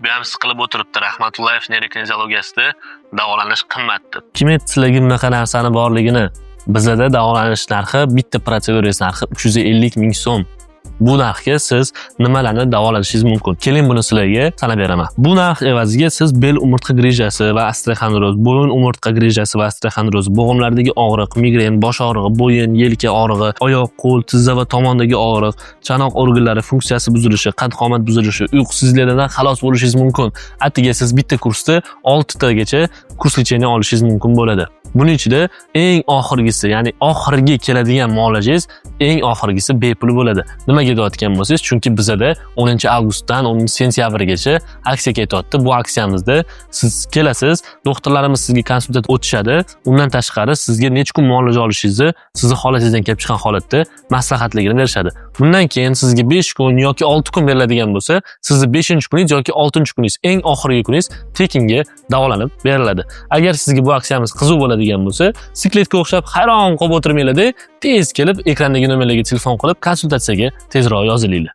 bu ham siqilib o'tiribdi. Rahmatullayev neyrokinezologiyasida davolanish qimmat deb. Kim aytdi sizlarga bunaqa narsani borligini? Bizda davolanish narxi bitta protsedurangiz narxi 350 ming so'm. Bu narxga siz nimalarni davolanishingiz mumkin? Keling buni sizlarga sanab beraman. Bu narx evaziga siz bel umurtqa grijasi va osteoxondroz, bo'yin umurtqa grijasi va osteoxondroz, bo'g'imlardagi og'riq, migren, bosh og'rig'i, bo'yin, yelka og'rig'i, oyoq, qo'l, tizza va tomondagi og'riq, chanoq organlari funksiyasi buzilishi, qad-qomat buzilishi, uyqusizliklardan xalos bo'lishingiz mumkin. Atiga siz bitta kursda 6 tagacha kurs lecheniya olishingiz mumkin bo'ladi. Buning ichida eng oxirgisi, ya'ni oxirgi keladigan muolajangiz eng oxirgisi bepul bo'ladi. Nimaga deyotgan bo'lsangiz, chunki bizda 10-avgustdan 10-sentyabrgacha aksiya ketyapti. Bu aksiyamizda siz kelasiz, doktorlarimiz sizga konsultatsiya o'tishadi. Undan tashqari sizga necha kun muolaja olishingizni, sizni holatingizdan kelib chiqqan holatda maslahatligini berishadi. Bundan keyin sizga 5 kun yoki 6 kun beriladigan bo'lsa, sizni 5-kuningiz yoki 6-kuningiz, eng oxirgi kuningiz tekinga davolanib beriladi. Agar sizga bu aksiyamiz qiziq bo'ladigan bo'lsa, sikletga o'xshab hayron qolib o'tirmanglar-da, tez kelib ekrandagi nomerlarga telefon qilib konsultatsiyaga tezroq yozilinglar.